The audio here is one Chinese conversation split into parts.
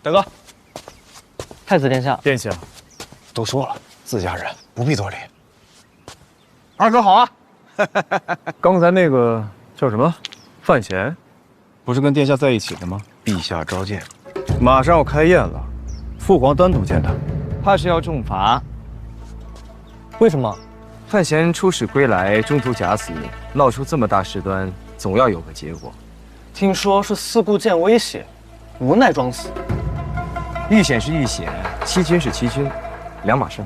大哥，太子殿下，殿下，都说了，自家人不必多礼。二哥好啊！刚才那个叫什么？范闲，不是跟殿下在一起的吗？陛下召见，马上要开宴了，父皇单独见他，怕是要重罚。为什么？范闲出使归来，中途假死，闹出这么大事端，总要有个结果。听说是四顾见威胁，无奈装死。遇险是遇险，欺君是欺君，两码事。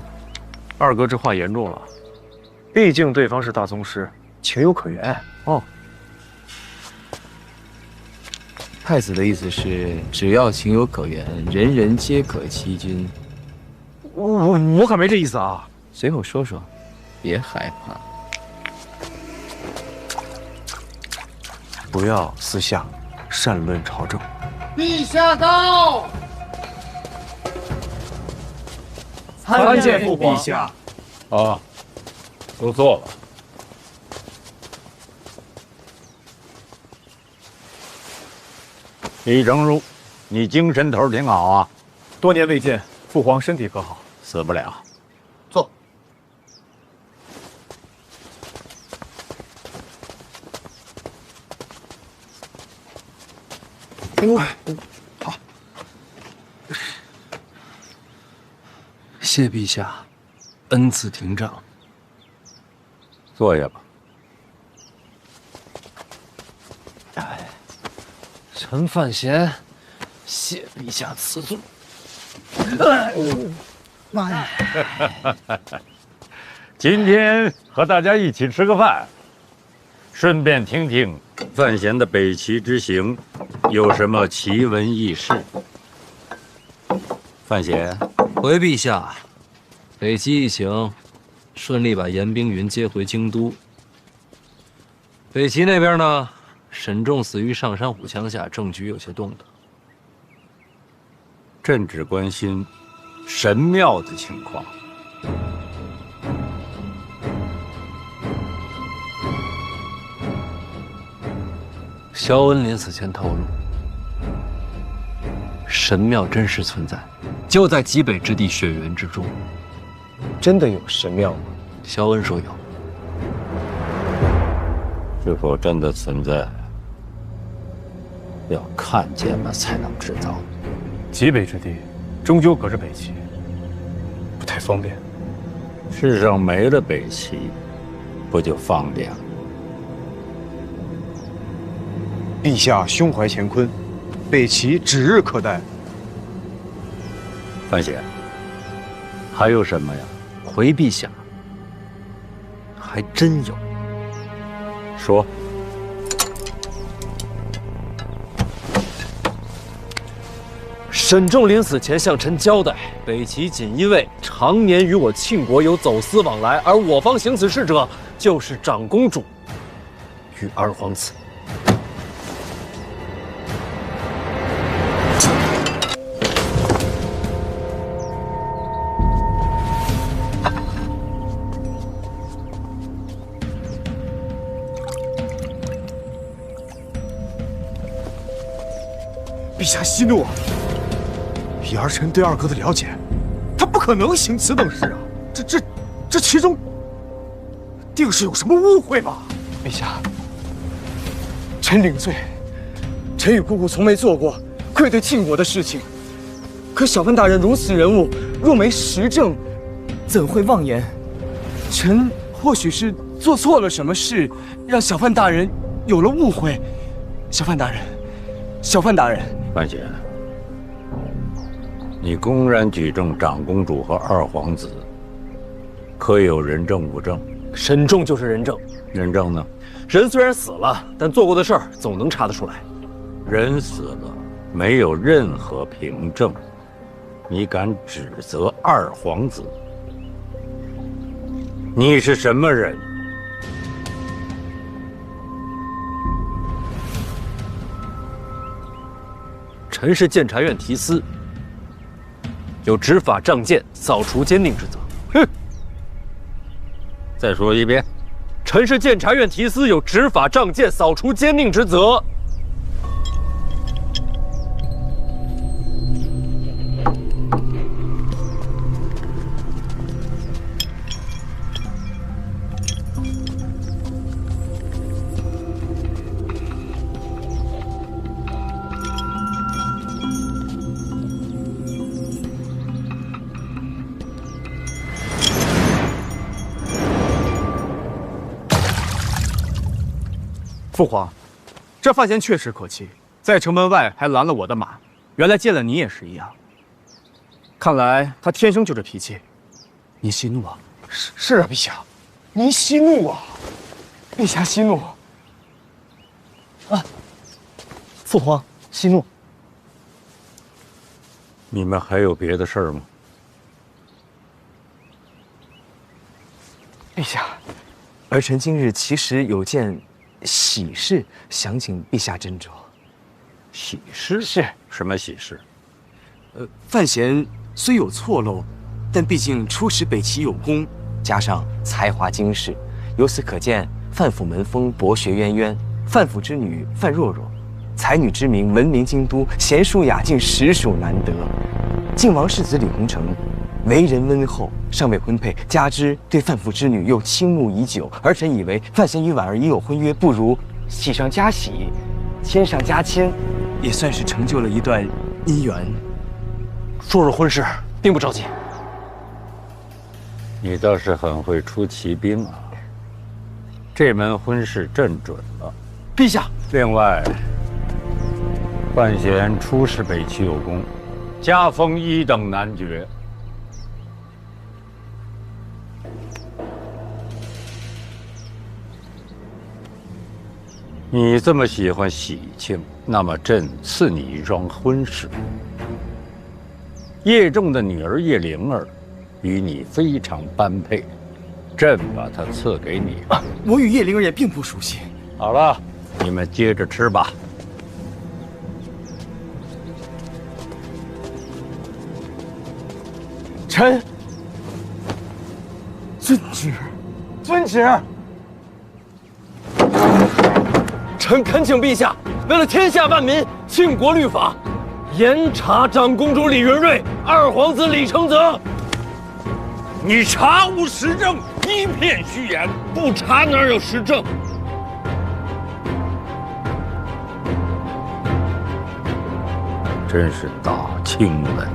二哥这话严重了，毕竟对方是大宗师，情有可原。哦，太子的意思是，只要情有可原，人人皆可欺君。我可没这意思啊。随口说说，别害怕。不要私下擅论朝政。陛下到！参见父皇。陛下，啊，都坐了。李正如，你精神头挺好啊。多年未见，父皇身体可好？死不了。坐。好。谢陛下恩赐廷杖。坐下吧。臣范闲，谢陛下赐罪。妈呀！今天和大家一起吃个饭，顺便听听范闲的北齐之行有什么奇闻异事。范闲，回陛下，北齐一行顺利把严冰云接回京都。北齐那边呢，沈仲死于上山虎枪下，政局有些动荡。朕只关心神庙的情况。萧恩临死前透露，神庙真实存在，就在极北之地雪原之中。真的有神庙吗？萧恩说有。是否真的存在，要看见了才能知道。极北之地，终究可是北齐，不太方便。世上没了北齐，不就方便了？陛下胸怀乾坤，北齐指日可待。范闲，还有什么呀？回陛下，还真有。说。沈仲临死前向臣交代，北齐锦衣卫常年与我庆国有走私往来，而我方行此事者就是长公主与二皇子。陛下息怒啊！以儿臣对二哥的了解，他不可能行此等事啊！这其中定是有什么误会吧？陛下，臣领罪。臣与姑姑从没做过愧对庆国的事情，可小范大人如此人物，若没实证，怎会妄言？臣或许是做错了什么事，让小范大人有了误会。小范大人，小范大人。范闲，你公然举证长公主和二皇子，可有人证物证？沈仲就是人证。人证呢？人虽然死了，但做过的事儿总能查得出来。人死了，没有任何凭证，你敢指责二皇子？你是什么人？臣是监察院提司，有执法仗剑、扫除奸佞之责。哼！再说一遍。臣是监察院提司，有执法仗剑、扫除奸佞之责。父皇，这范闲确实可气，在城门外还拦了我的马，原来见了你也是一样。看来他天生就这脾气。你息怒啊？是啊，陛下，您息怒啊！陛下息怒。啊，父皇息怒。你们还有别的事儿吗？陛下，儿臣今日其实有件喜事，想请陛下斟酌。喜事？是什么喜事？范闲虽有错漏，但毕竟出使北齐有功，加上才华经世，由此可见，范府门风博学渊渊，范府之女范若若，才女之名闻名京都，贤淑雅静，实属难得。晋王世子李弘成，为人温厚，尚未婚配，加之对范府之女又倾慕已久，儿臣以为范闲与婉儿已有婚约，不如喜上加喜，牵上加牵，也算是成就了一段姻缘。说是婚事，并不着急。你倒是很会出奇兵啊！这门婚事朕准了。陛下，另外，范闲出使北齐有功，加封一等男爵。你这么喜欢喜庆，那么朕赐你一桩婚事。叶仲的女儿叶灵儿，与你非常般配，朕把她赐给你。我与叶灵儿也并不熟悉。好了，你们接着吃吧。臣遵旨，遵旨。臣恳请陛下，为了天下万民，庆国律法，严查长公主李云瑞、二皇子李承泽。你查无实证，一片虚言，不查哪有实证？真是大清了你！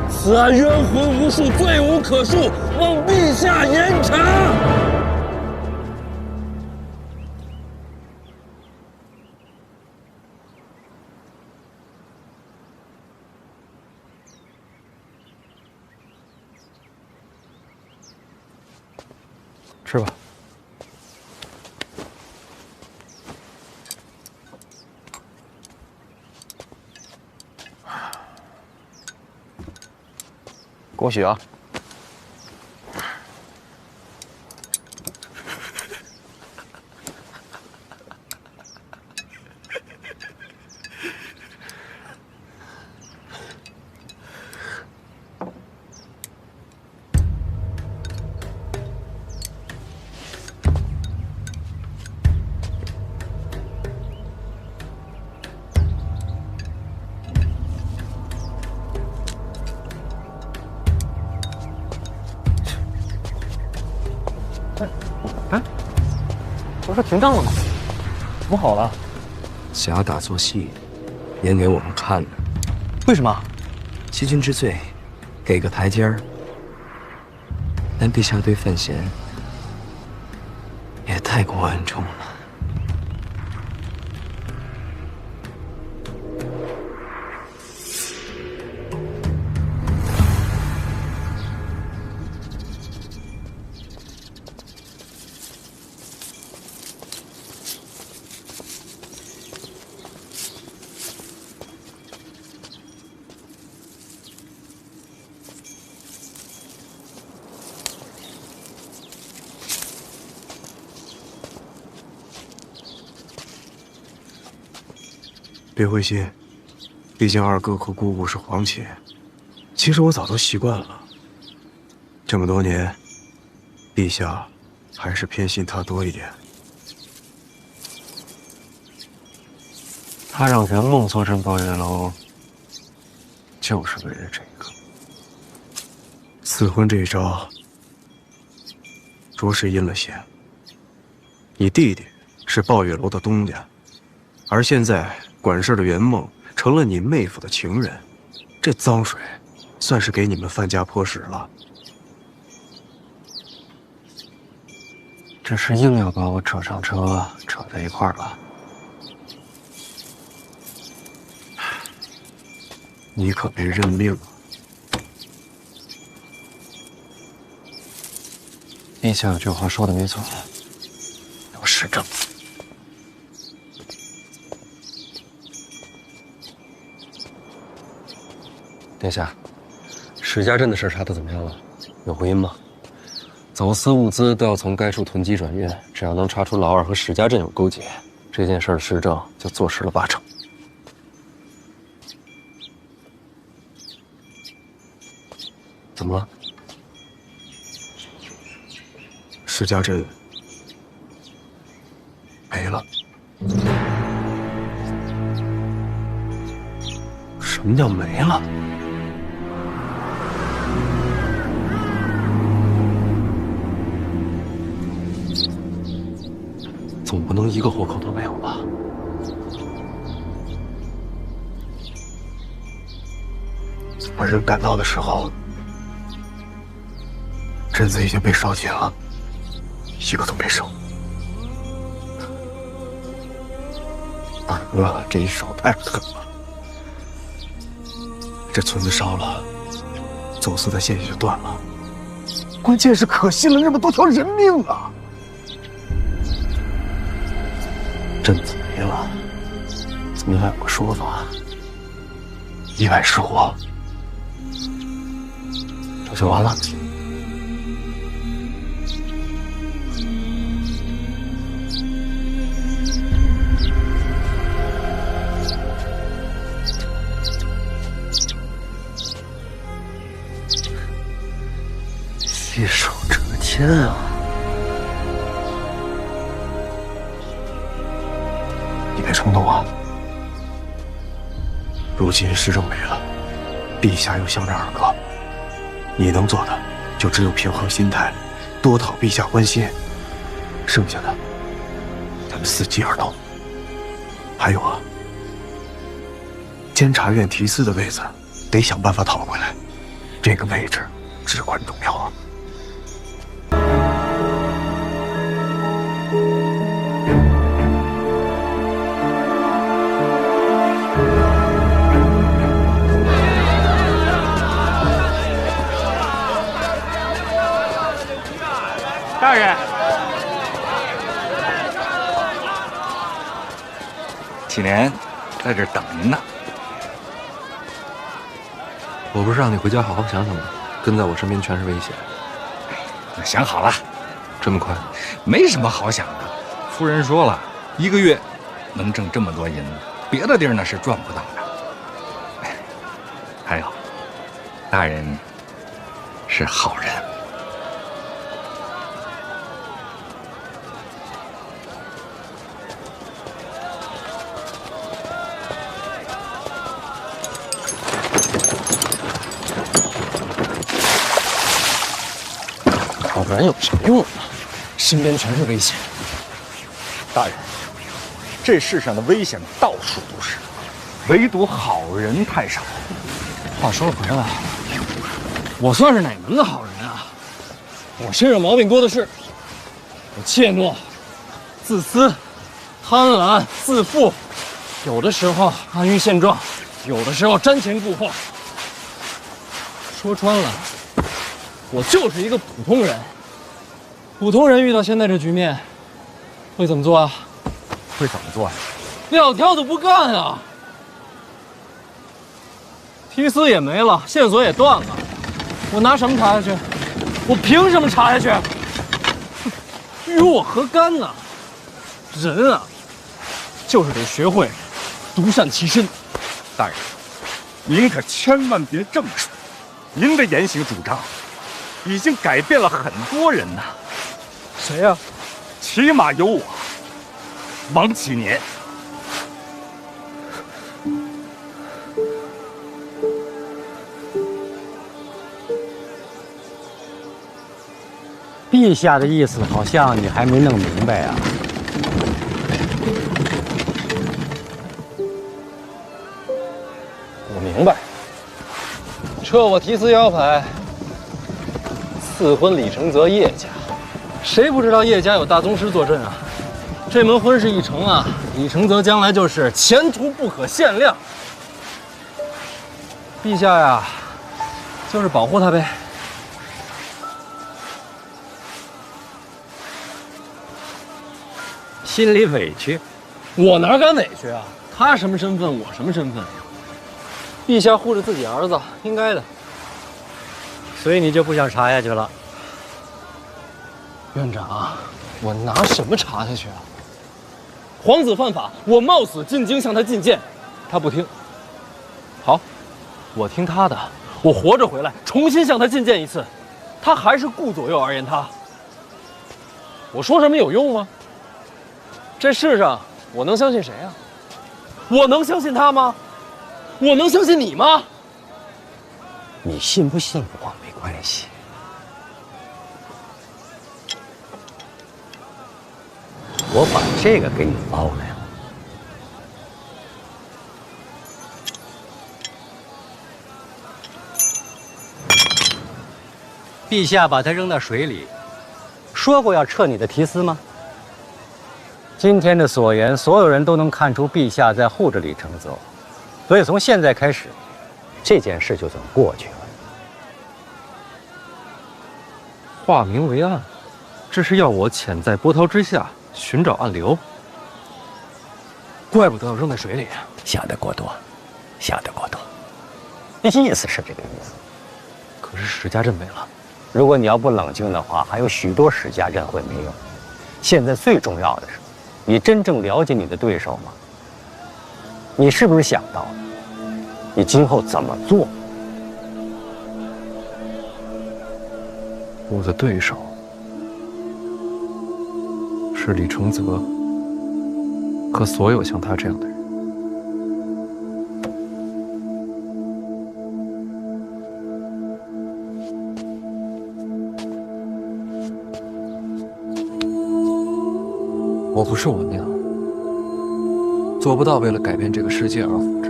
此案冤魂无数，罪无可恕，望陛下严查。吃吧。恭喜啊！不是停当了吗？怎么好了？假打做戏，演给我们看的。为什么？欺君之罪，给个台阶儿。但陛下对范闲也太过恩宠了。别灰心，毕竟二哥和姑姑是皇亲。其实我早都习惯了。这么多年，陛下还是偏信他多一点。他让袁梦坐镇抱月楼，就是为了这个。赐婚这一招，着实阴了些。你弟弟是抱月楼的东家，而现在管事的袁梦成了你妹夫的情人，这脏水算是给你们范家泼屎了。这是硬要把我扯上车，扯在一块儿了。你可别认命啊！陛下有句话说的没错，有实证。殿下，史家镇的事查得怎么样了？有回音吗？走私物资都要从该处囤积转运，只要能查出老二和史家镇有勾结，这件事的实证就坐实了80%。怎么了？石家镇没了。什么叫没了？总不能一个活口都没有吧？我人赶到的时候，镇子已经被烧尽了，一个都没剩。二哥这一手太狠了，这村子烧了，走私的线就断了，关键是可惜了那么多条人命啊！镇子没了，怎么样有个说法？意外失火，这就完了。一手遮天啊！你别冲动啊！如今时政没了，陛下又想着二哥，你能做的就只有平衡心态，多讨陛下欢心。剩下的，咱们伺机而动。还有啊，监察院提司的位子得想办法讨回来，这个位置至关重要啊！大人，启年在这儿等您呢。我不是让你回家好好想想吗？跟在我身边全是危险。我想好了，这么快？没什么好想的。夫人说了，1个月能挣这么多银子，别的地儿那是赚不到的。还有，大人是好人。好人有啥用啊？身边全是危险。大人，这世上的危险到处都是，唯独好人太少。话说回来，我算是哪门子好人啊？我身上毛病多的是，我怯懦、自私、贪婪、自负，有的时候安于现状，有的时候瞻前顾后。说穿了，我就是一个普通人。普通人遇到现在这局面，会怎么做啊？会怎么做呀？撂挑子不干啊！提司也没了，线索也断了，我拿什么查下去？我凭什么查下去？与我何干呢？人啊，就是得学会独善其身。大人，您可千万别这么说，您的言行主张已经改变了很多人呐。谁呀？起码有我，王启年。陛下的意思好像你还没弄明白啊。我明白，撤我提司腰牌，赐婚李承泽叶家，谁不知道叶家有大宗师坐镇啊？这门婚事一成啊，李承泽将来就是前途不可限量。陛下呀，就是保护他呗。心里委屈，我哪敢委屈啊？他什么身份，我什么身份？陛下护着自己儿子，应该的。所以你就不想查下去了？院长，我拿什么查下去啊？皇子犯法，我冒死进京向他进谏，他不听。好，我听他的，我活着回来，重新向他进谏一次，他还是顾左右而言他。我说什么有用吗？这世上我能相信谁啊？我能相信他吗？我能相信你吗？你信不信我没关系。我把这个给你捞来了。陛下把它扔到水里，说过要撤你的提司吗？今天的所言，所有人都能看出陛下在护着李承泽，所以从现在开始，这件事就算过去了。化名为暗，这是要我潜在波涛之下寻找暗流。怪不得要扔在水里。想得过多，想得过多。意思是这个意思。可是史家镇没了。如果你要不冷静的话，还有许多史家镇会没有。现在最重要的是，你真正了解你的对手吗？你是不是想到了你今后怎么做？我的对手是李承泽和所有像他这样的人。我不是我那样，做不到为了改变这个世界而活着。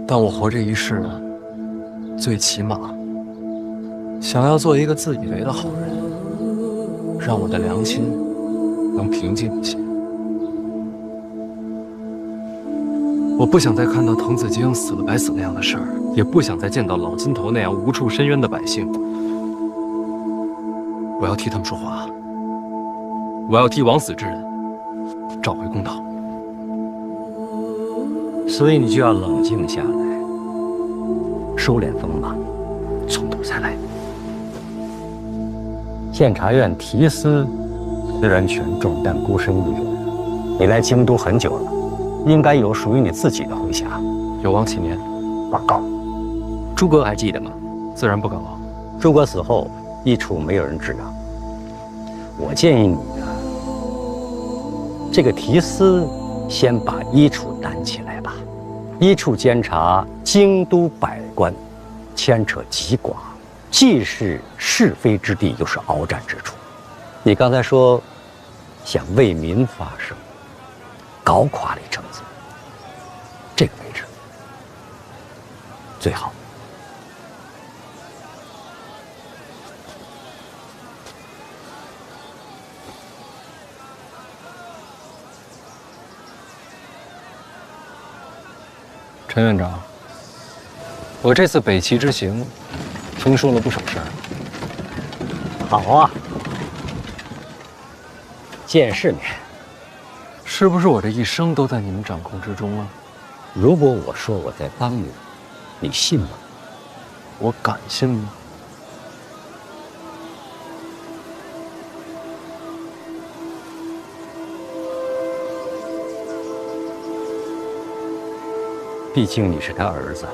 但我活这一世，最起码想要做一个自以为的好人，让我的良心能平静一些。我不想再看到滕子京死了白死那样的事儿，也不想再见到老金头那样无处伸冤的百姓。我要替他们说话，我要替枉死之人找回公道。所以你就要冷静下来，收敛锋芒，从头再来。监察院提司虽然权重，但孤身一人。你来京都很久了，应该有属于你自己的麾下。有忘其年，报告。诸葛还记得吗？自然不敢忘。诸葛死后，一处没有人治养。我建议你呢，这个提司先把一处担起来吧。一处监察京都百官，牵扯极广，既是是非之地，又是鏖战之处。你刚才说想为民发声，搞垮李承泽，这个位置最好。陈院长，我这次北齐之行，听说了不少事儿。好啊，见世面。是不是我这一生都在你们掌控之中啊？如果我说我在帮你，你信吗？我敢信吗？毕竟你是他儿子。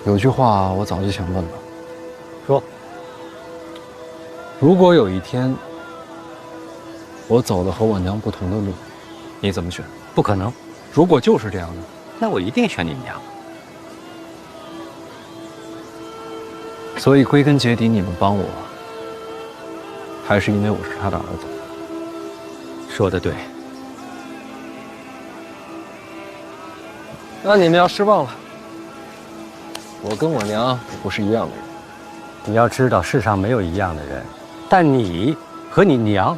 有句话我早就想问了，说：如果有一天我走了和我娘不同的路，你怎么选？不可能。如果就是这样的，那我一定选你娘。所以归根结底，你们帮我，还是因为我是他的儿子。说得对。那你们要失望了，我跟我娘不是一样的人。你要知道，世上没有一样的人，但你和你娘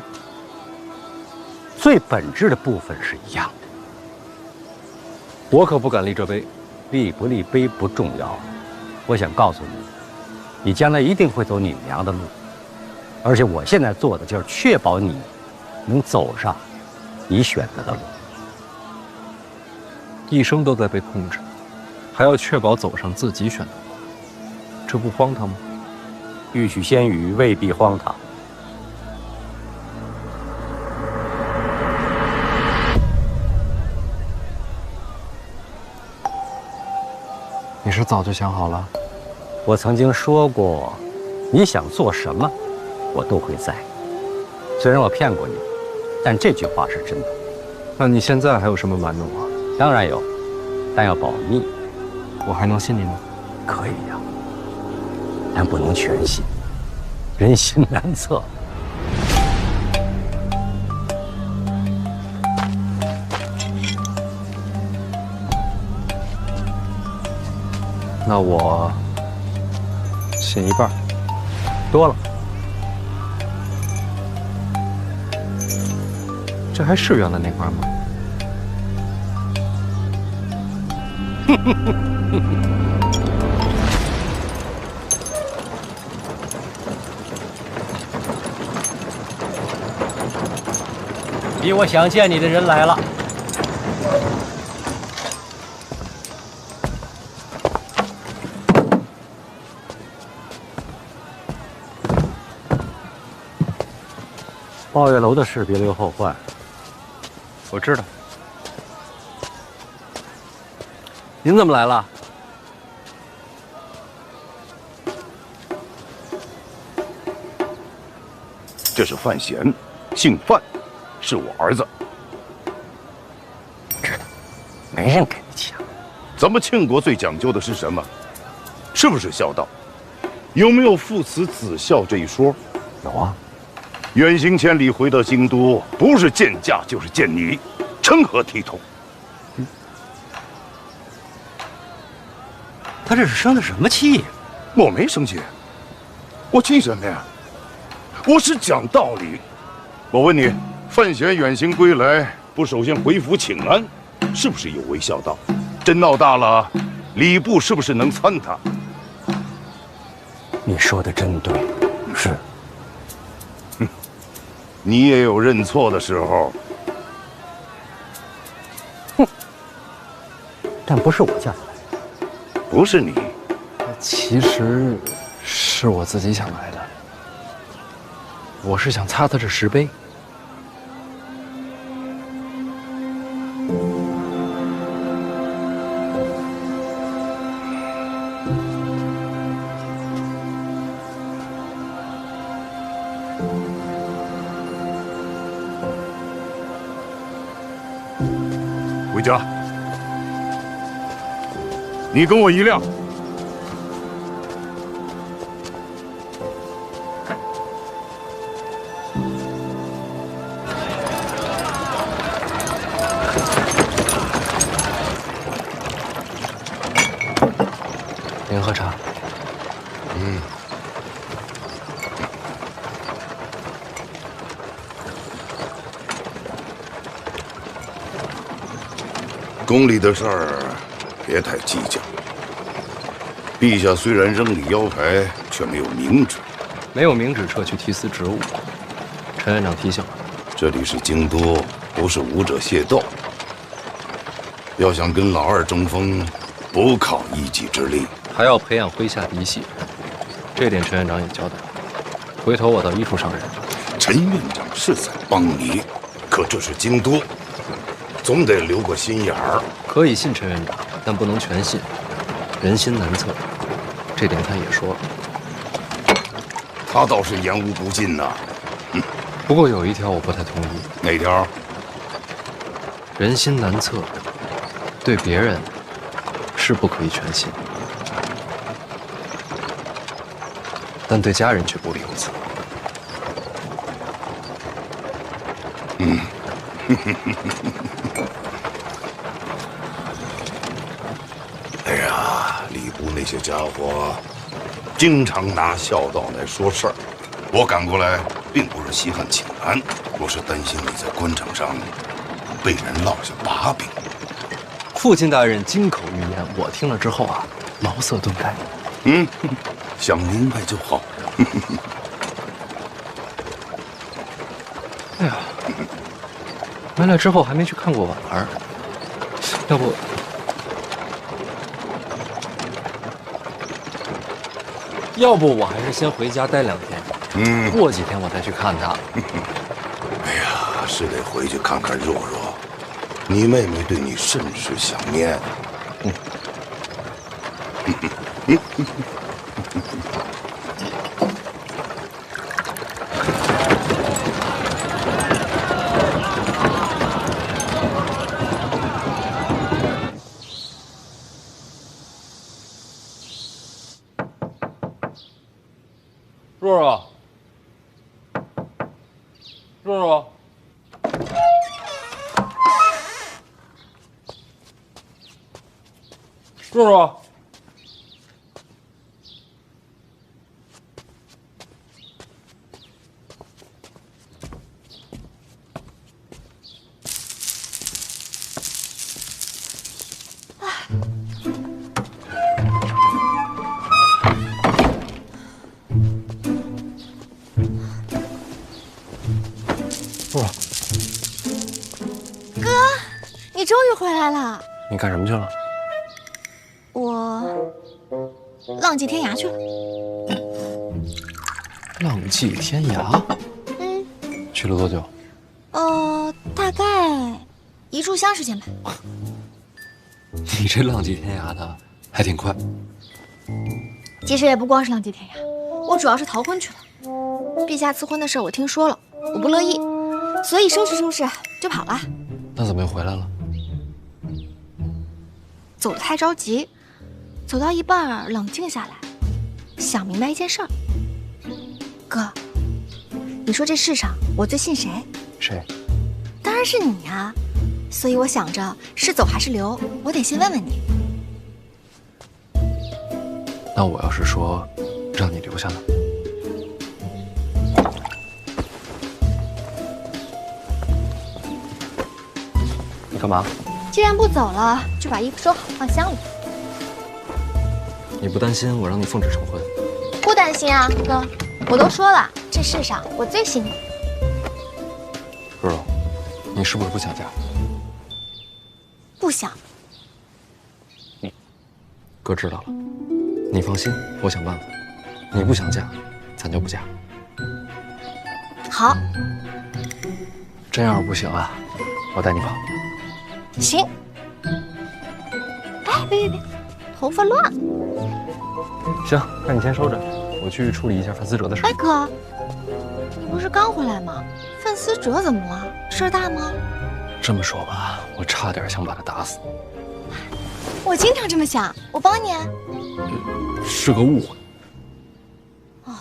最本质的部分是一样的。我可不敢立这碑。立不立碑不重要，我想告诉你，你将来一定会走你娘的路，而且我现在做的就是确保你能走上你选择的路。一生都在被控制，还要确保走上自己选的路，这不荒唐吗？欲取先予未必荒唐。你是早就想好了？我曾经说过，你想做什么，我都会在。虽然我骗过你，但这句话是真的。那你现在还有什么瞒着我？当然有，但要保密。我还能信你吗？可以呀，但不能全信，人心难测。那我信一半，多了。这还是原来那块吗？比我想见你的人来了。抱月楼的事别留后患。我知道。您怎么来了？这是范闲，姓范，是我儿子。知道，没人跟你抢。咱们庆国最讲究的是什么？是不是孝道？有没有父慈子孝这一说？有啊。远行千里回到京都，不是见驾就是见你，成何体统？他这是生的什么气呀？我没生气，我气什么呀？我是讲道理。我问你，范闲远行归来，不首先回府请安，是不是有违孝道？真闹大了，礼部是不是能参他？你说的真对，是。你也有认错的时候。哼，但不是我叫他来。不是你，其实是我自己想来的。我是想擦他这石碑。回家。你跟我一辆。您喝茶。宫里的事儿，别太计较。陛下虽然扔里腰牌，却没有明旨。没有明旨撤去提司职务。陈院长提醒了，这里是京都，不是武者械斗。要想跟老二争锋，不靠一己之力，还要培养麾下嫡系。这点陈院长也交代了。回头我到一处上任。陈院长是在帮你，可这是京都。总得留个心眼儿。可以信陈院长，但不能全信，人心难测，这点他也说了。他倒是言无不尽呐。不过有一条我不太同意。哪条？人心难测，对别人是不可以全信，但对家人却不必如此。哎呀，礼湖那些家伙经常拿孝道来说事儿。我赶过来，并不是稀罕请安，我是担心你在官场上被人落下把柄。父亲大人金口玉言，我听了之后啊，茅塞顿开。想明白就好。哎呀，回来之后还没去看过婉儿，要不我还是先回家待2天，过几天我再去看她。哎呀，是得回去看看若若，你妹妹对你甚是想念。若若，若若，若若，你终于回来了。你干什么去了？我浪迹天涯去了。浪迹天涯？去了多久？大概1炷香时间吧。你这浪迹天涯的还挺快。其实也不光是浪迹天涯，我主要是逃婚去了。陛下赐婚的事我听说了，我不乐意，所以收拾收拾就跑了。那怎么又回来了？走得太着急，走到一半冷静下来，想明白一件事儿。哥，你说这世上我最信谁？谁？当然是你呀。所以我想着是走还是留，我得先问问你。那我要是说让你留下呢？你干嘛？既然不走了，就把衣服收好放箱里。你不担心我让你奉旨成婚？不担心啊，哥。我都说了，这世上我最信你。若若，你是不是不想嫁？不想。哥知道了，你放心，我想办法。你不想嫁，咱就不嫁。好。真要是不行啊，我带你跑。行。哎，别，头发乱。行，那你先收着，我去处理一下范思哲的事。哎，哥，你不是刚回来吗？范思哲怎么了？事儿大吗？这么说吧，我差点想把他打死。我经常这么想，我帮你啊。是个误会。哦，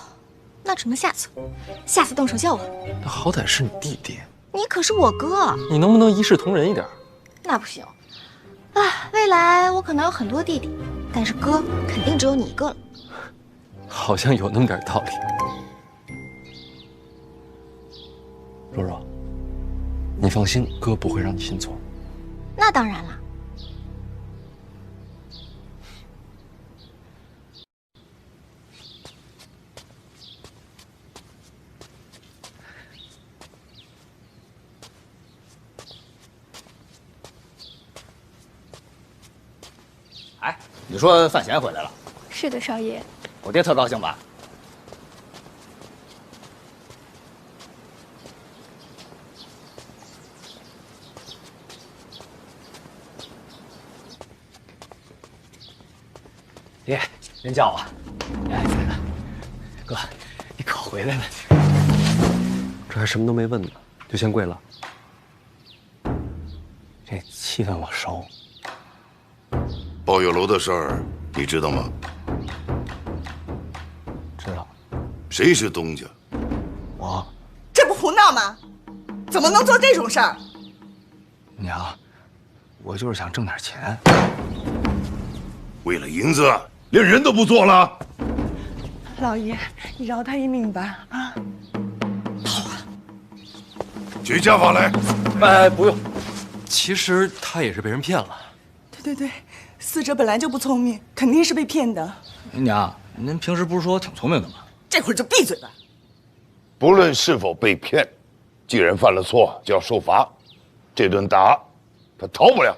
那只能下次动手叫我。他好歹是你弟弟，你可是我哥，你能不能一视同仁一点？那不行。啊，未来我可能有很多弟弟，但是哥肯定只有你一个了。好像有那么点道理。若若，你放心，哥不会让你信错。那当然了。哎，你说范闲回来了？是的，少爷。我爹特高兴吧？爹，您叫我。哎，哥，你可回来了。这还什么都没问呢，就先跪了。这气氛我熟。抱月楼的事儿你知道吗？知道。谁是东家？我。这不胡闹吗？怎么能做这种事儿？娘，我就是想挣点钱。为了银子，连人都不做了？老爷，你饶他一命吧！啊，举家法来。哎，不用。其实他也是被人骗了。对，死者本来就不聪明，肯定是被骗的。娘，您平时不是说我挺聪明的吗？这会儿就闭嘴吧。不论是否被骗，既然犯了错，就要受罚。这顿打，他逃不了。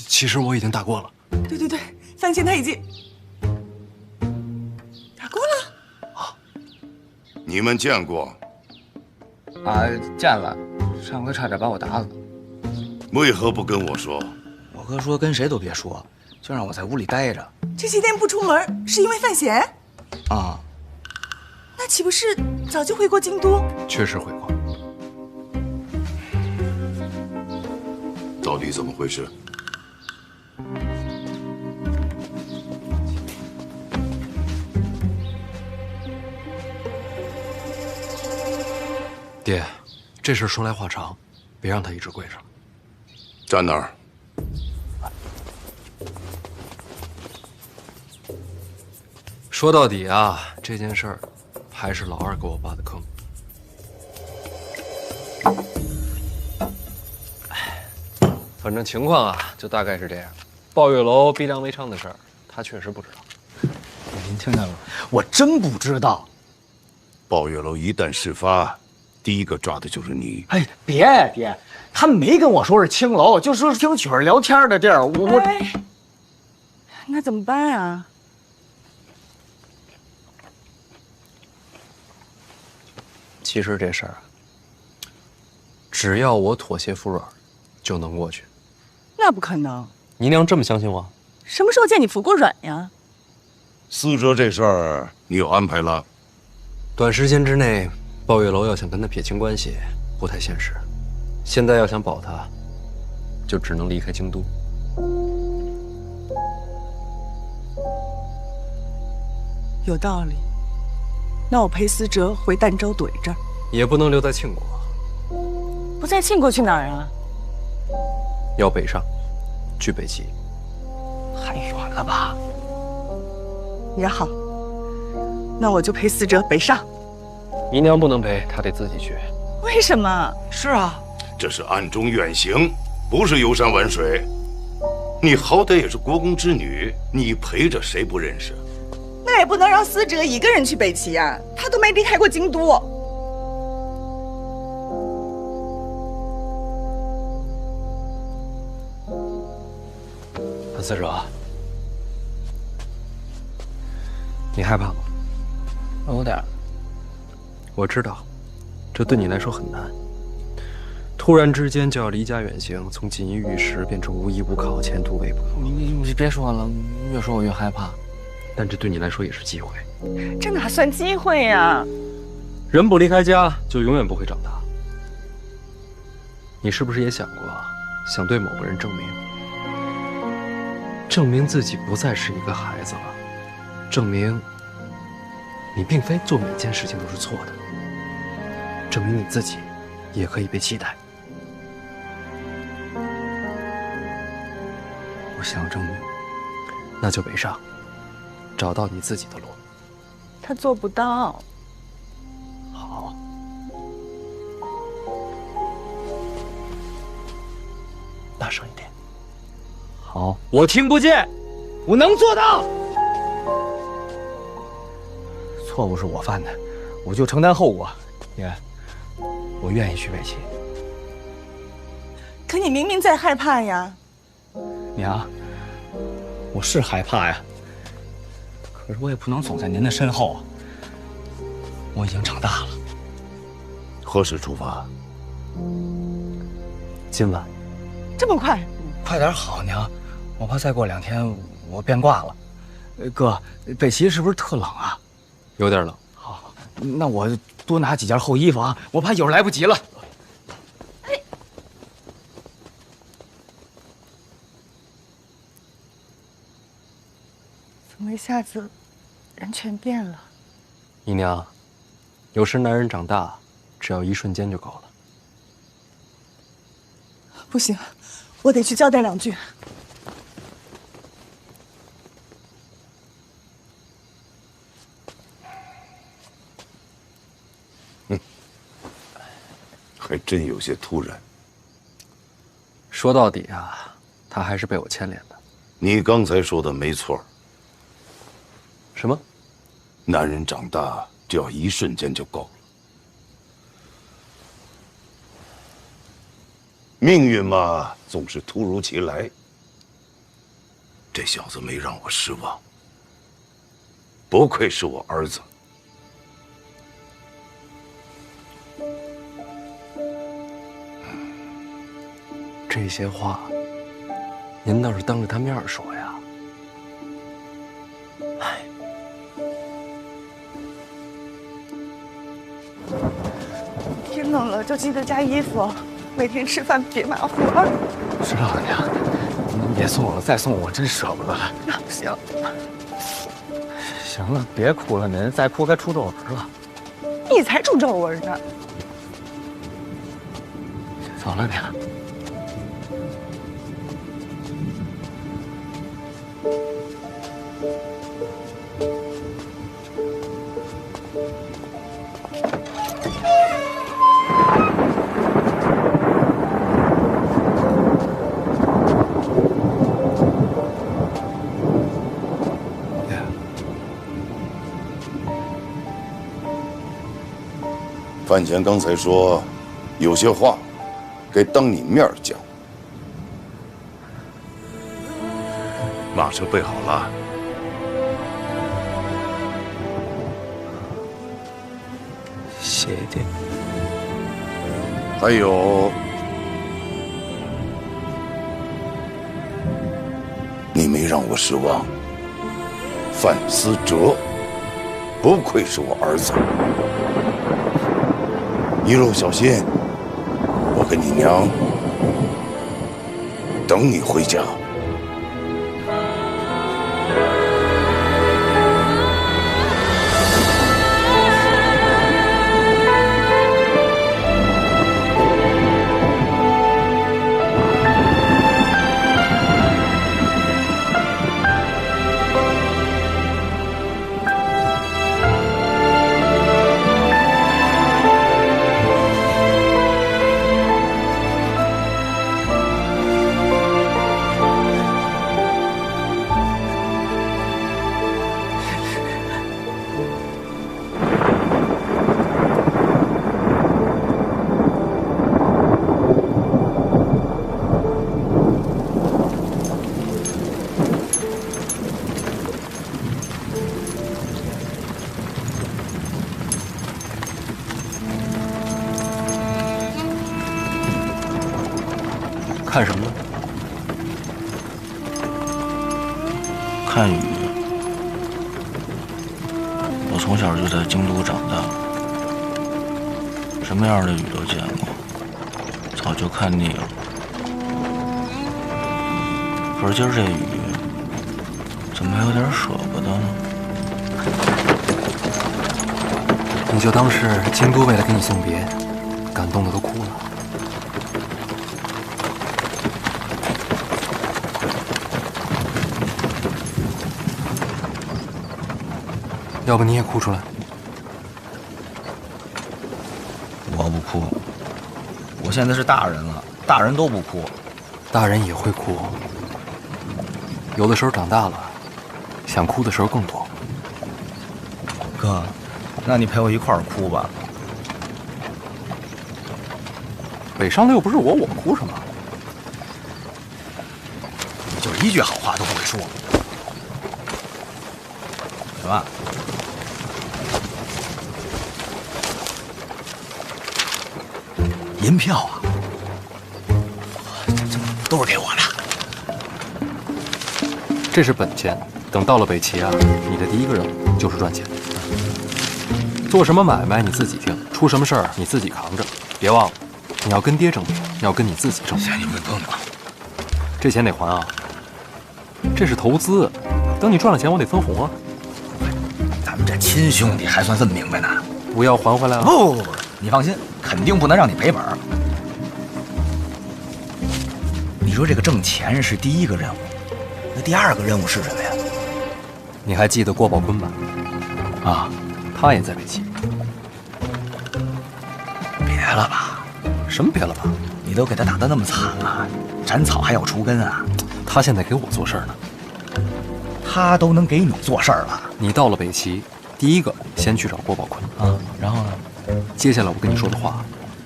其实我已经打过了。对，范闲他已经打过了。你们见过？啊，见了，上回差点把我打死。为何不跟我说？我哥说跟谁都别说，就让我在屋里待着。这些天不出门，是因为范闲？啊，那岂不是早就回过京都？确实回过。到底怎么回事？爹，这事说来话长，别让他一直跪着。站那儿。说到底啊，这件事儿还是老二给我挖的坑。反正情况啊，就大概是这样。抱月楼逼良为娼的事儿，他确实不知道。您听见了？我真不知道。抱月楼一旦事发，第一个抓的就是你。哎，别，他没跟我说是青楼，就说是听曲儿聊天的地儿。我，那怎么办啊？其实这事儿啊，只要我妥协服软，就能过去。那不可能。姨娘这么相信我？什么时候见你服过软呀？思哲这事儿你有安排了？短时间之内，抱月楼要想跟他撇清关系，不太现实。现在要想保他，就只能离开京都。有道理。那我陪思哲回儋州怼着，也不能留在庆国。不在庆国去哪儿啊？要北上，去北齐。太远了吧？也好，那我就陪思哲北上。姨娘不能陪，她得自己去。为什么？是啊，这是暗中远行，不是游山玩水。你好歹也是国公之女，你陪着谁不认识？那也不能让思哲一个人去北齐呀，他都没离开过京都。思哲，你害怕吗？有点。我知道，这对你来说很难。突然之间就要离家远行，从锦衣玉食变成无依无靠、前途未卜。你别说了，越说我越害怕。但这对你来说也是机会。这哪算机会呀？人不离开家，就永远不会长大。你是不是也想过，想对某个人证明自己不再是一个孩子了，证明你并非做每件事情都是错的，证明你自己也可以被期待。我想证明，那就北上，找到你自己的路。他做不到。好，大声一点。好，我听不见，我能做到。错误是我犯的，我就承担后果。爷，我愿意去北齐。可你明明在害怕呀。娘，我是害怕呀，可是我也不能总在您的身后啊。我已经长大了。何时出发？今晚。这么快？快点好，娘，我怕再过2天我变卦了。哥，北齐是不是特冷啊？有点冷。好，那我多拿几件厚衣服啊，我怕一会儿来不及了。怎么一下子人全变了？姨娘，有时男人长大，只要一瞬间就够了。不行，我得去交代2句。还真有些突然。说到底啊，他还是被我牵连的。你刚才说的没错。什么？男人长大就要一瞬间就够了。命运嘛，总是突如其来。这小子没让我失望，不愧是我儿子。这些话，您倒是当着他面说呀。唉，天冷了就记得加衣服，每天吃饭别马虎啊。知道了，娘。您别送我了，再送我真舍不得了。行，行了，别哭了，您再哭该出皱纹了。你才出皱纹呢。走了，娘。范闲刚才说，有些话该当你面讲。马车备好了。谢谢。还有，你没让我失望。范思哲，不愧是我儿子。一路小心，我跟你娘等你回家。看什么呢？看雨。我从小就在京都长大，什么样的雨都见过，早就看腻了。可是今儿这雨，怎么还有点舍不得呢？你就当是京都为了给你送别，感动的都哭了。要不你也哭出来？我不哭，我现在是大人了，大人都不哭。大人也会哭，有的时候长大了，想哭的时候更多。哥，那你陪我一块儿哭吧。北上的又不是我，我哭什么？你就是一句好话都不会说。什么？银票啊，这都是给我的。这是本钱，等到了北齐啊，你的第一个任务就是赚钱。做什么买卖你自己定，出什么事儿你自己扛着。别忘了，你要跟爹挣钱，要跟你自己挣钱。你们等等，这钱得还啊，这是投资，等你赚了钱我得分红啊。咱们这亲兄弟还算这么明白呢。不要还回来了？不，你放心，肯定不能让你赔本。你说这个挣钱是第一个任务，那第二个任务是什么呀？你还记得郭宝坤吧？啊，他也在北齐。别了吧，什么别了吧？你都给他打得那么惨了，斩草还要除根啊！他现在给我做事呢。他都能给你做事儿了。你到了北齐，第一个先去找郭宝坤啊，然后呢？接下来我跟你说的话，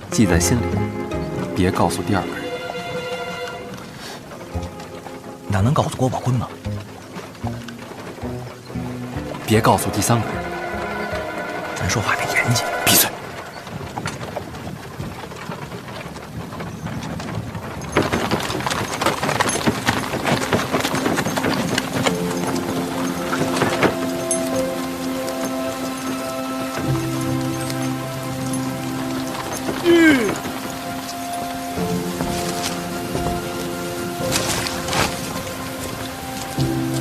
记在心里，别告诉第二个人。那能告诉郭宝坤吗？别告诉第三个人。咱说话得严谨。闭嘴！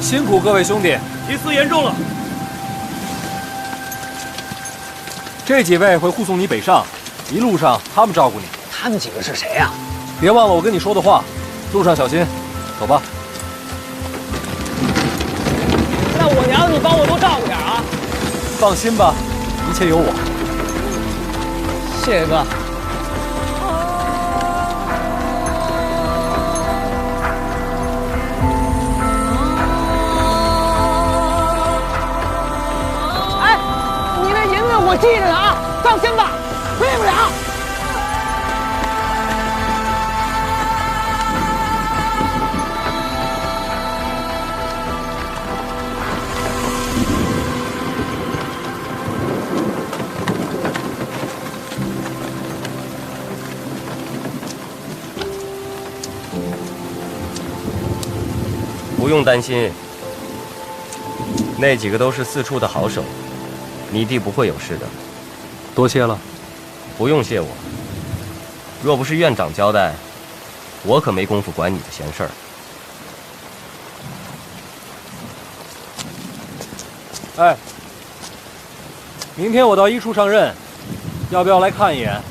辛苦各位兄弟，提司严重了。这几位会护送你北上，一路上他们照顾你。他们几个是谁呀？别忘了我跟你说的话，路上小心。走吧。那我娘你帮我多照顾点啊！放心吧，一切有我。谢谢哥。我记着呢啊，放心吧，亏不了。不用担心，那几个都是四处的好手。你弟不会有事的，多谢了。不用谢我。若不是院长交代，我可没工夫管你的闲事儿。哎，明天我到一处上任，要不要来看一眼？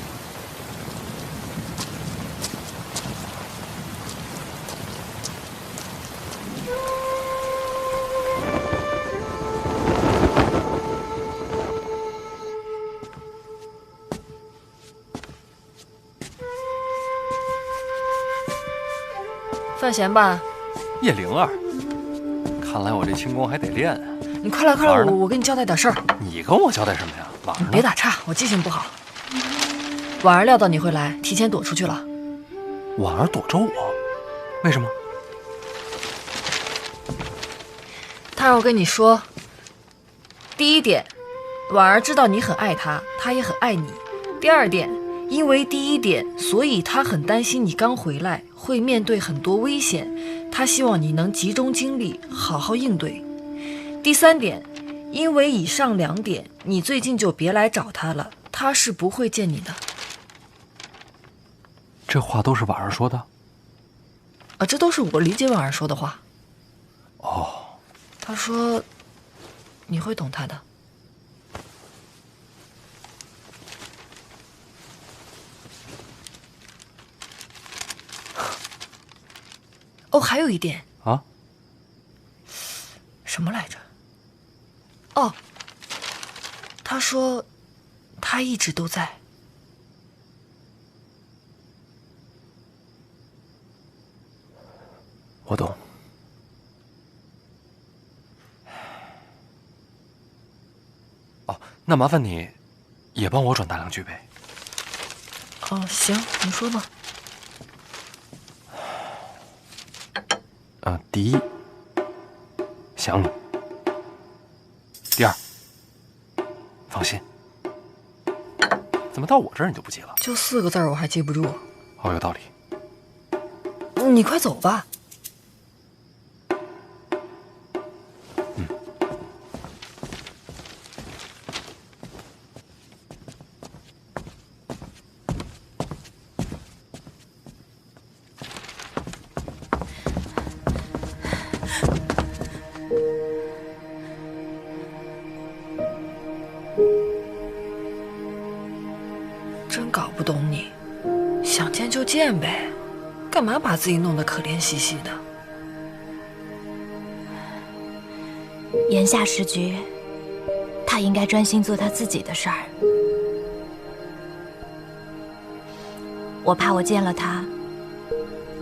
范闲吧，叶灵儿，看来我这轻功还得练啊。你快来快来，我跟你交代点事儿。你跟我交代什么呀？婉儿呢？别打岔，我记性不好。婉儿料到你会来，提前躲出去了。婉儿躲着我，为什么？她让我跟你说，第一点，婉儿知道你很爱她，她也很爱你。第二点，因为第一点，所以她很担心你刚回来会面对很多危险，她希望你能集中精力好好应对。第三点，因为以上两点，你最近就别来找她了，她是不会见你的。这话都是婉儿说的？啊，这都是我理解婉儿说的话。哦，她说你会懂她的。哦，还有一点啊，什么来着？哦，他说他一直都在。我懂。哦，那麻烦你也帮我转达两句呗。哦，行，你说吧。第一，想你；第二，放心。怎么到我这儿你就不记了？就4个字我还记不住。好，有道理。你快走吧。真搞不懂你，想见就见呗，干嘛把自己弄得可怜兮兮的？眼下时局，他应该专心做他自己的事儿。我怕我见了他，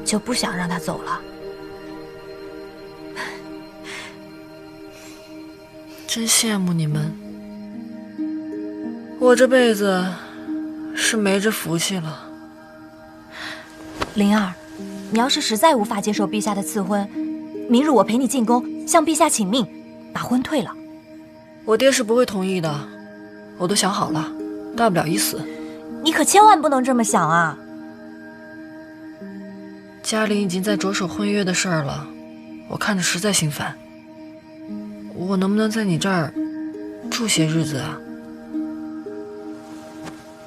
就不想让他走了。真羡慕你们，我这辈子是没这福气了。灵儿，你要是实在无法接受陛下的赐婚，明日我陪你进宫，向陛下请命，把婚退了。我爹是不会同意的，我都想好了，大不了一死。你可千万不能这么想啊！家里已经在着手婚约的事儿了，我看着实在心烦。我能不能在你这儿住些日子啊？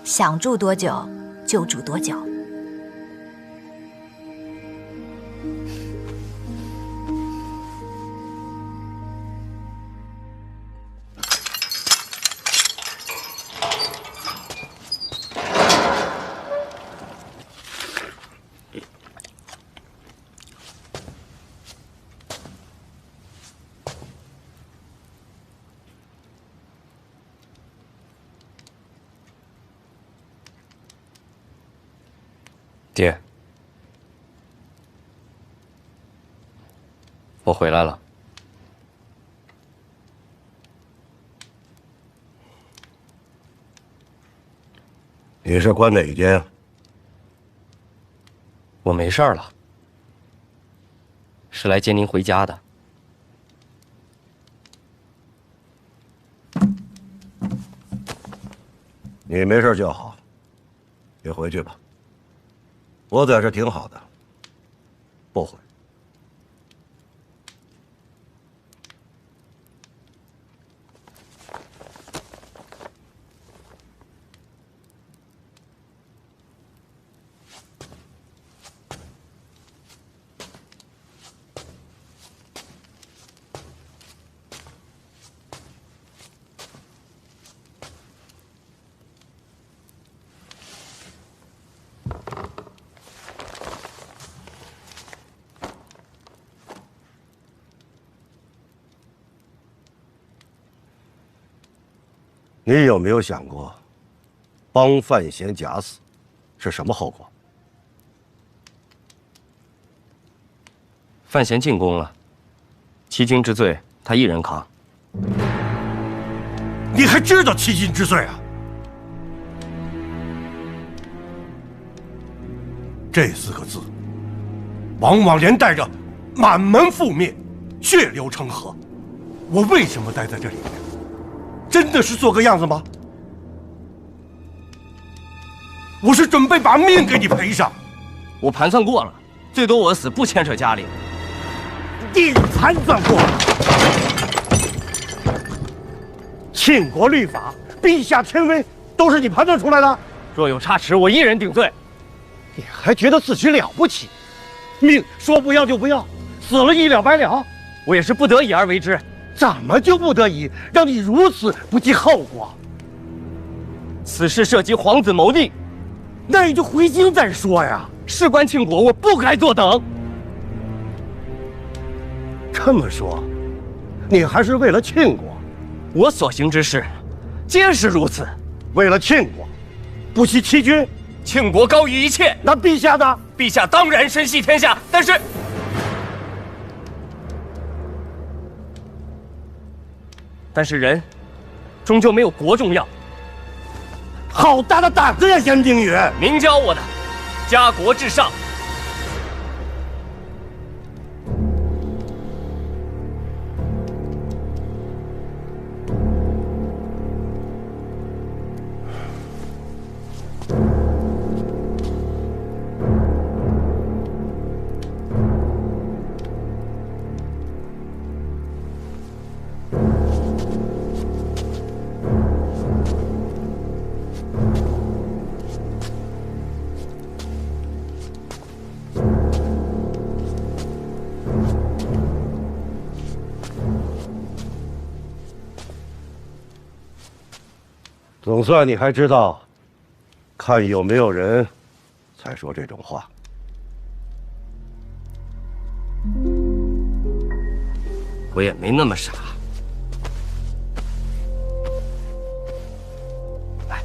想住多久就住多久。爹，我回来了。你是关哪间？我没事儿了，是来接您回家的。你没事就好，你回去吧。我在这挺好的，不回。你有没有想过，帮范闲假死是什么后果？范闲进宫了，欺君之罪他一人扛。你还知道欺君之罪啊？这4个字，往往连带着满门覆灭、血流成河。我为什么待在这里面？真的是做个样子吗？我是准备把命给你赔上。我盘算过了，最多我死不牵扯家里。你盘算过了？庆国律法、陛下天威，都是你盘算出来的？若有差池，我一人顶罪。你还觉得自己了不起？命说不要就不要，死了一了百了。我也是不得已而为之。怎么就不得已，让你如此不计后果？此事涉及皇子谋逆，那你就回京再说呀。事关庆国，我不该坐等。这么说，你还是为了庆国？我所行之事，皆是如此。为了庆国，不惜欺君。庆国高于一切。那陛下呢？陛下当然身系天下，但是人，终究没有国重要。好大的胆子呀，严定宇！您教我的，家国至上。总算你还知道，看有没有人才说这种话。我也没那么傻。来，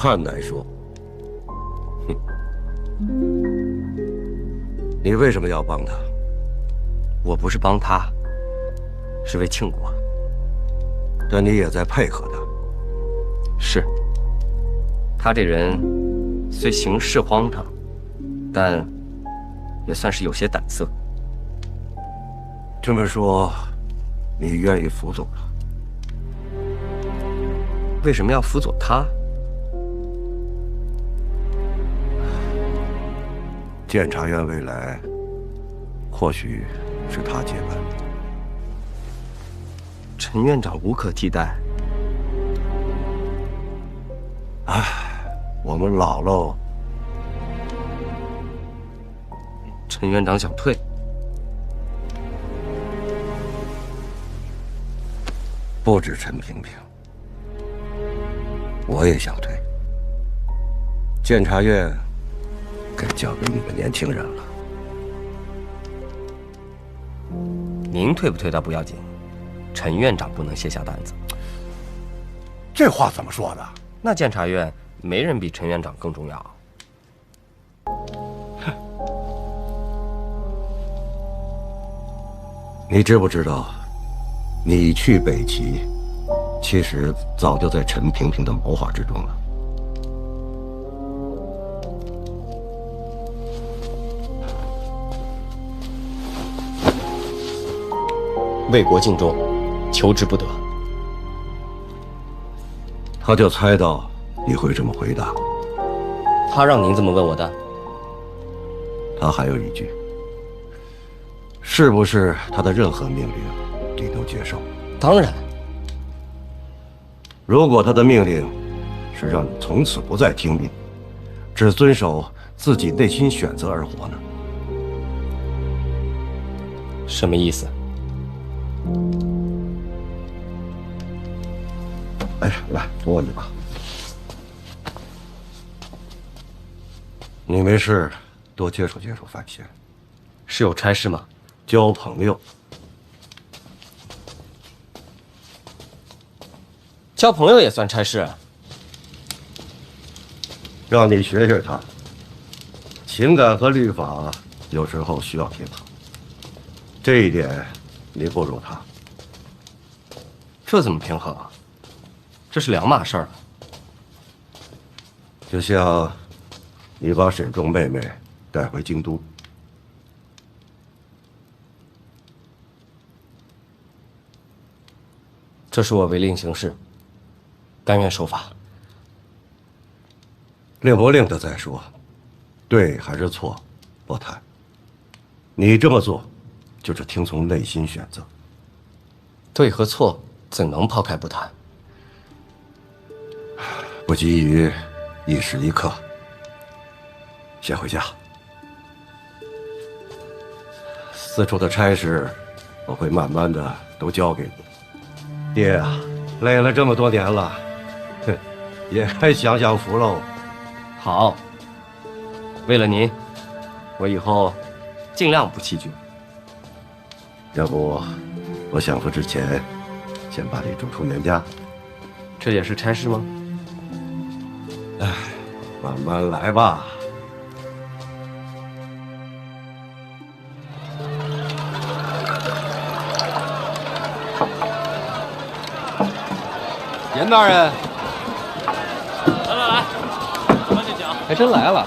看难说。哼，你为什么要帮他？我不是帮他，是为庆国。但你也在配合他。是。他这人虽行事荒唐，但也算是有些胆色。这么说，你愿意辅佐他？为什么要辅佐他？监察院未来，或许是他接班。陈院长无可替代。唉，我们老喽。陈院长想退，不止陈萍萍，我也想退。监察院该交给你们年轻人了。您退不退倒不要紧，陈院长不能卸下担子。这话怎么说的？那监察院没人比陈院长更重要。你知不知道，你去北齐，其实早就在陈萍萍的谋划之中了。为国尽忠，求之不得。他就猜到你会这么回答。他让您这么问我的？他还有一句。是不是他的任何命令你都接受？当然。如果他的命令是让你从此不再听命，只遵守自己内心选择而活呢？什么意思？哎，来，坐你吧。你没事多接触接触范闲。是有差事吗？交朋友。交朋友也算差事？让你学学他。情感和律法有时候需要平衡，这一点你不如他。这怎么平衡啊？这是两码事儿。就像你把沈仲妹妹带回京都，这是我违令行事，甘愿受罚。令不令的再说，对还是错，不谈。你这么做，就是听从内心选择。对和错怎能抛开不谈？不急于一时一刻，先回家。四处的差事，我会慢慢的都交给你。爹啊，累了这么多年了，哼，也该享享福喽。好，为了您，我以后尽量不欺君。要不，我享福之前，先把你逐出袁家。这也是差事吗？哎，慢慢来吧。严大人，来，慢点讲。还真来了。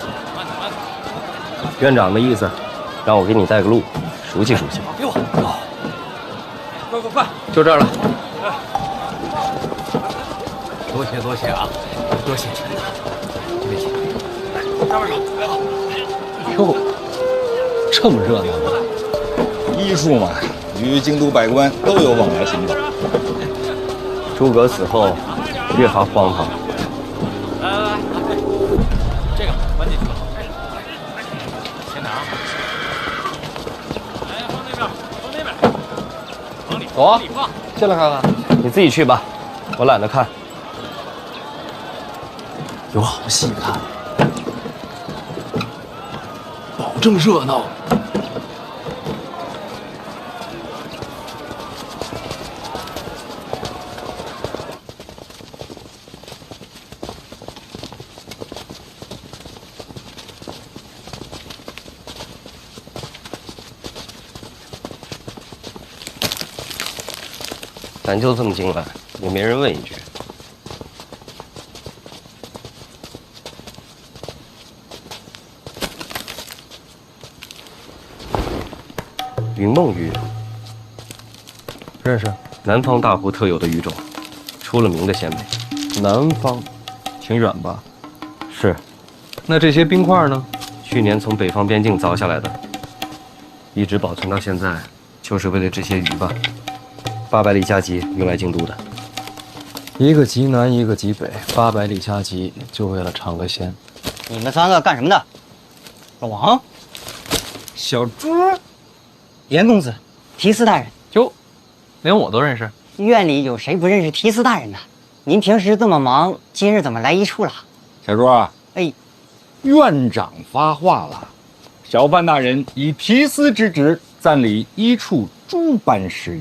院长的意思，让我给你带个路，熟悉熟悉。哟，快！就这儿了。多谢多谢啊，多谢陈大。这边请。来，上面手，来好。哟，这么热闹吗？医术嘛，与京都百官都有往来行走。诸葛死后，越发荒唐。来，这个搬进去吧。先拿。哎，放那边，放那边。往里走啊，放。进来看看。你自己去吧，我懒得看。有好戏看，保证热闹。咱就这么进来，也没人问一句。云梦鱼，认识？南方大湖特有的鱼种，出了名的鲜美。南方，挺远吧？是。那这些冰块呢？去年从北方边境凿下来的，一直保存到现在，就是为了这些鱼吧。800里加急运来京都的。一个极南，一个极北，800里加急，就为了尝个鲜。你们3个干什么的？老王，小猪，严公子，提司大人。哟，连我都认识。院里有谁不认识提司大人呢？您平时这么忙，今日怎么来一处了？小朱啊，哎，院长发话了，小范大人以提司之职暂理一处诸般事宜。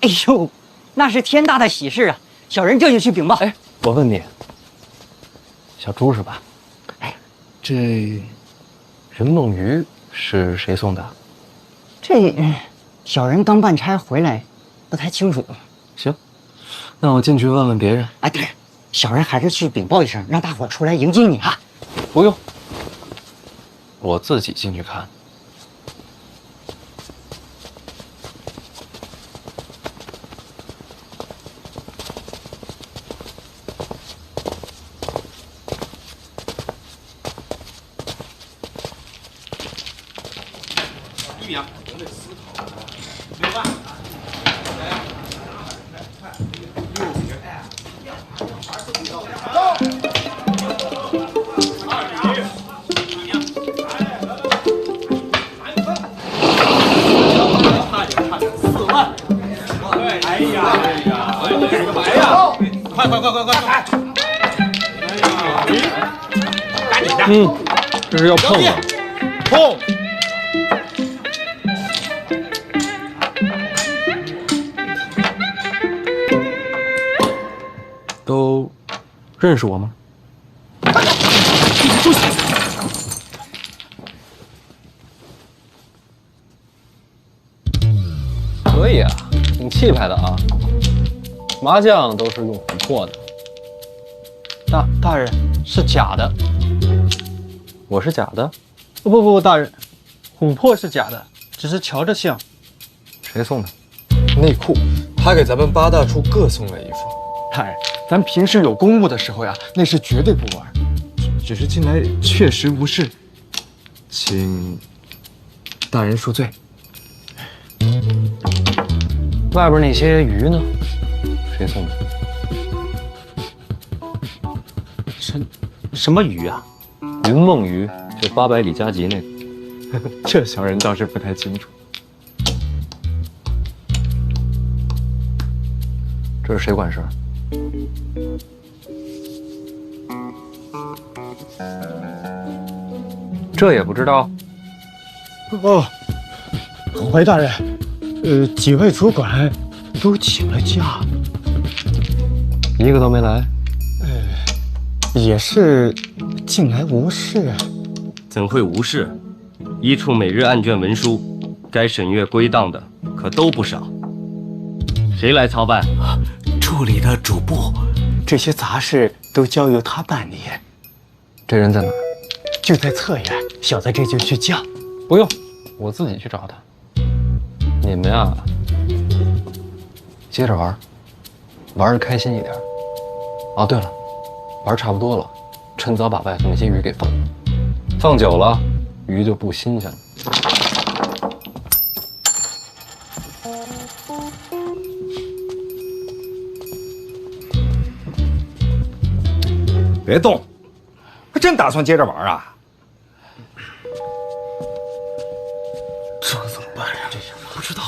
哎呦，那是天大的喜事啊！小人这就去禀报。哎，我问你，小猪是吧？哎，这云梦鱼是谁送的？这小人刚办差回来，不太清楚。行，那我进去问问别人。哎，对，小人还是去禀报一声，让大伙出来迎接你啊。不用，我自己进去看。1米啊，我得思考。明白。4万。哎呀，这个白呀！快！哎呀，赶紧的！这是要碰吗？碰！都认识我吗？可以啊，挺气派的啊。麻将都是用琥珀的。大人是假的。我是假的？不，大人，琥珀是假的，只是瞧着像。谁送的？内裤，他给咱们8大处各送了一副。大人，咱平时有公务的时候呀，那是绝对不玩。只是近来确实无事，请大人恕罪。外边那些鱼呢？谁送的？什么鱼啊？云梦鱼，就800里加急那个。这小人倒是不太清楚。这是谁管事儿？这也不知道？哦，怀大人，几位主管都请了假，一个都没来。也是近来无事。怎会无事？一处每日案卷文书，该审阅归档的可都不少。谁来操办？处理的主簿，这些杂事都交由他办理。这人在哪儿？就在侧院，小的这就去叫。不用，我自己去找他。你们呀，接着玩，玩得开心一点。哦，对了，玩差不多了，趁早把外头那些鱼给放了，放久了鱼就不新鲜了。别动，还真打算接着玩啊？这怎么办呀？不知道。